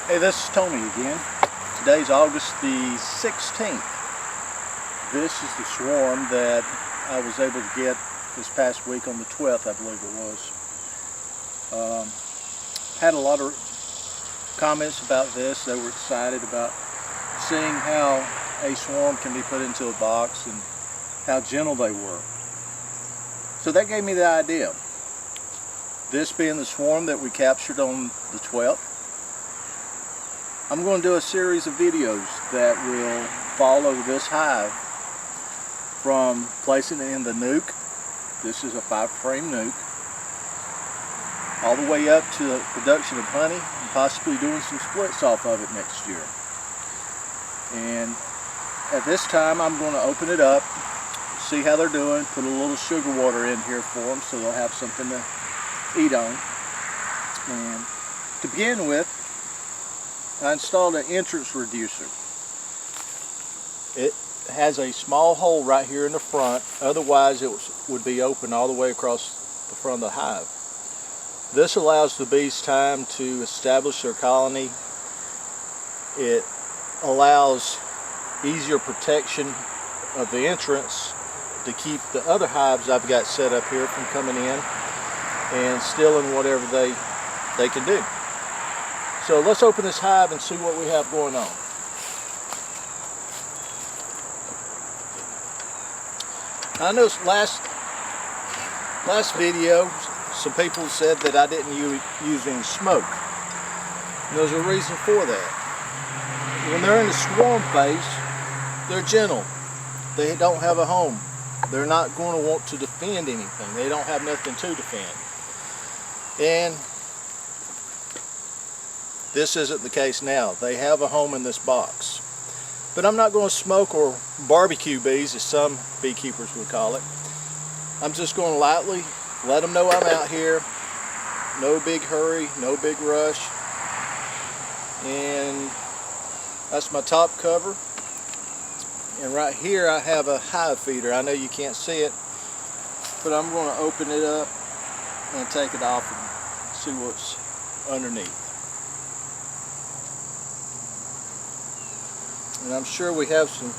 Hey, this is Tony again. Today's August the 16th. This is the swarm that I was able to get this past week on the 12th, I believe it was. Had a lot of comments about this. They were excited about seeing how a swarm can be put into a box and how gentle they were. So that gave me the idea. This being the swarm that we captured on the 12th, I'm going to do a series of videos that will follow this hive from placing it in the nuke. This is a 5-frame nuke, all the way up to the production of honey and possibly doing some splits off of it next year. And at this time I'm going to open it up, see how they're doing, put a little sugar water in here for them so they'll have something to eat on. And to begin with, I installed an entrance reducer. It has a small hole right here in the front, otherwise it would be open all the way across the front of the hive. This allows the bees time to establish their colony. It allows easier protection of the entrance to keep the other hives I've got set up here from coming in and stealing whatever they can do. So let's open this hive and see what we have going on. I noticed last video some people said that I didn't use any smoke. And there's a reason for that. When they're in the swarm phase, they're gentle. They don't have a home. They're not going to want to defend anything. They don't have nothing to defend. And this isn't the case now. They have a home in this box. But I'm not going to smoke or barbecue bees, as some beekeepers would call it. I'm just going to lightly let them know I'm out here. No big hurry, no big rush. And that's my top cover. And right here I have a hive feeder. I know you can't see it, but I'm going to open it up and take it off and see what's underneath. And I'm sure we have some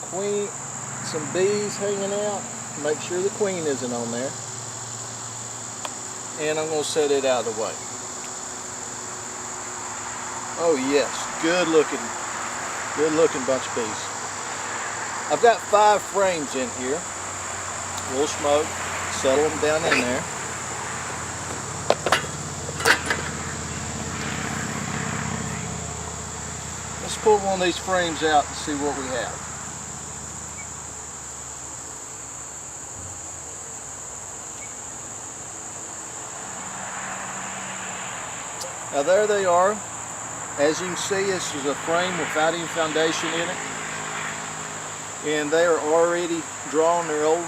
bees hanging out. Make sure the queen isn't on there. And I'm going to set it out of the way. Oh yes, good looking bunch of bees. I've got 5 frames in here. A little smoke, settle them down in there. Let's pull one of these frames out and see what we have. Now there they are. As you can see, this is a frame without any foundation in it. And they are already drawing their old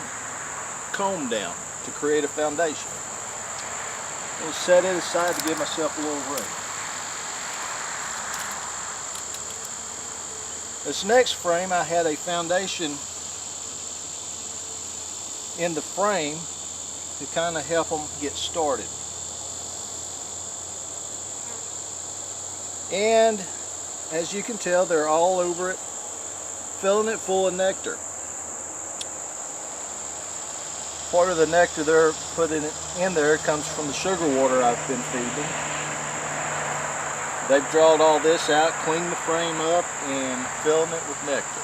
comb down to create a foundation. I'll set it aside to give myself a little room. This next frame, I had a foundation in the frame to kind of help them get started. And as you can tell, they're all over it, filling it full of nectar. Part of the nectar they're putting in there comes from the sugar water I've been feeding. They've drawn all this out, cleaned the frame up, and filling it with nectar.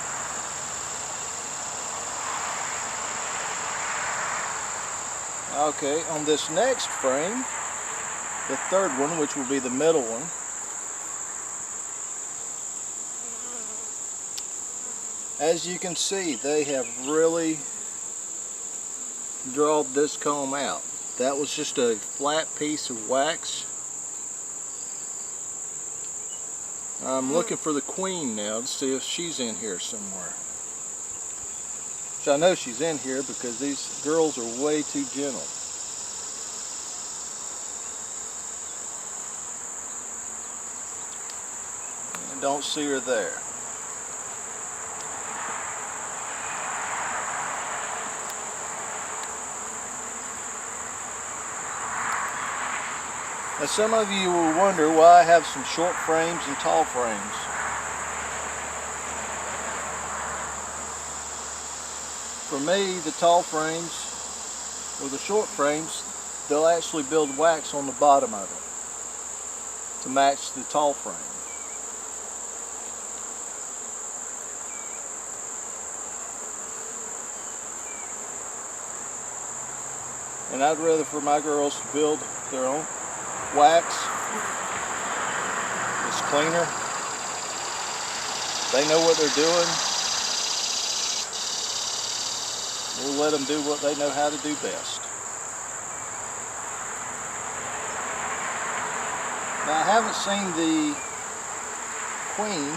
Okay, on this next frame, the third one, which will be the middle one, as you can see, they have really drawn this comb out. That was just a flat piece of wax. I'm looking for the queen now to see if she's in here somewhere. Which I know she's in here because these girls are way too gentle. And don't see her there. Now some of you will wonder why I have some short frames and tall frames. For me, the tall frames or the short frames, they'll actually build wax on the bottom of it to match the tall frame. And I'd rather for my girls to build their own wax. It's cleaner. They know what they're doing. We'll let them do what they know how to do best. Now I haven't seen the queen.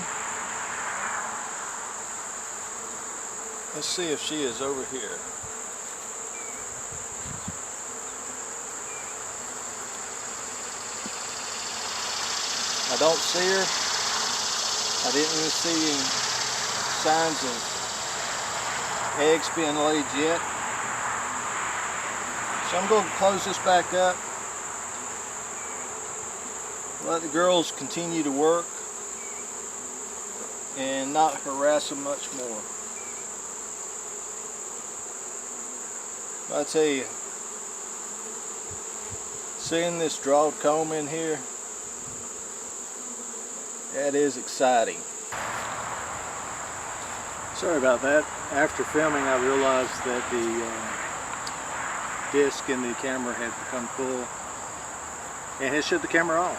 Let's see if she is over here. I don't see her. I didn't even see any signs of eggs being laid yet. So I'm going to close this back up. Let the girls continue to work and not harass them much more. I tell you, seeing this drawed comb in here, that is exciting. Sorry about that. After filming, I realized that the disc in the camera had become full and had shut the camera off.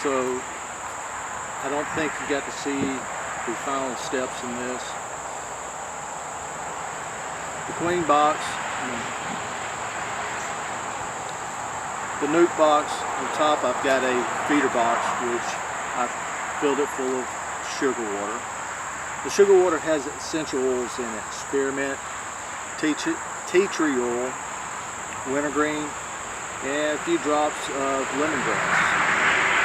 So I don't think you got to see the final steps in this. The queen box, the nuke box, on top I've got a feeder box which I filled it full of sugar water. The sugar water has essential oils in it: spearmint, tea tree oil, wintergreen, and a few drops of lemongrass.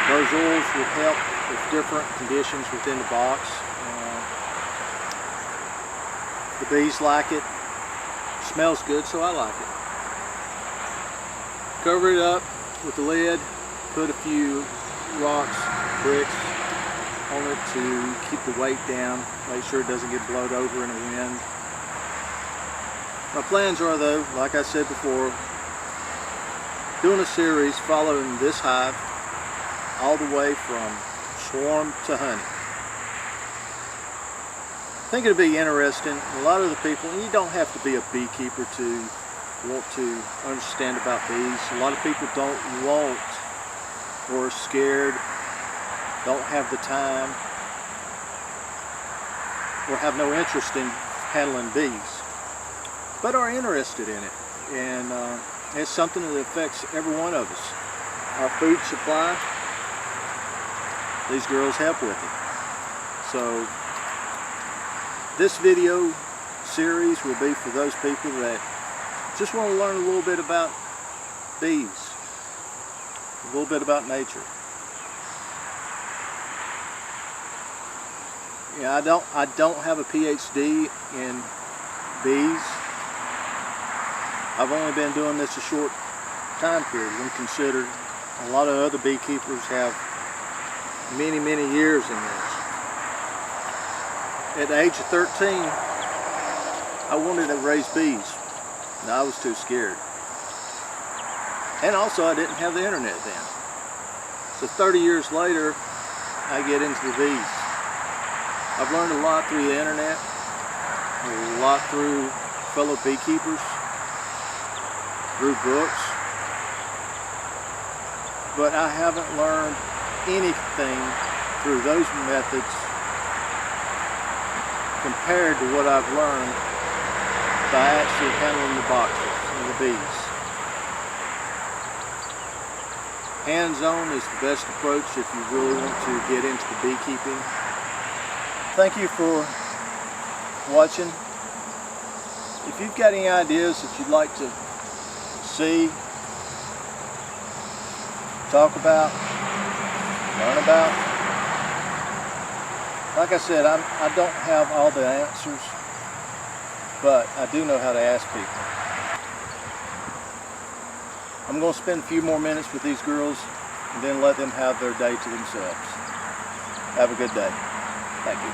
Those oils will help with different conditions within the box. The bees like it. Smells good, so I like it. Cover it up with the lid. Put a few rocks, bricks on it to keep the weight down. Make sure it doesn't get blowed over in the wind. My plans are, though, like I said before, doing a series following this hive all the way from swarm to honey. I think it'll be interesting. A lot of the people, and you don't have to be a beekeeper to want to understand about bees. A lot of people don't want or are scared, don't have the time, or have no interest in handling bees, but are interested in it. And it's something that affects every one of us. Our food supply, these girls help with it. So this video series will be for those people that just want to learn a little bit about bees, a little bit about nature. Yeah, I don't have a PhD in bees. I've only been doing this a short time period when considered a lot of other beekeepers have many years in this. At the age of 13, I wanted to raise bees. Now, I was too scared. And also, I didn't have the internet then. So 30 years later, I get into the bees. I've learned a lot through the internet, a lot through fellow beekeepers, through books. But I haven't learned anything through those methods compared to what I've learned by actually handling the boxes and the bees. Hands-on is the best approach if you really want to get into the beekeeping. Thank you for watching. If you've got any ideas that you'd like to see, talk about, learn about, like I said, I don't have all the answers, but I do know how to ask people. I'm going to spend a few more minutes with these girls and then let them have their day to themselves. Have a good day. Thank you.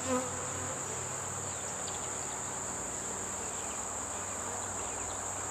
Mm-hmm.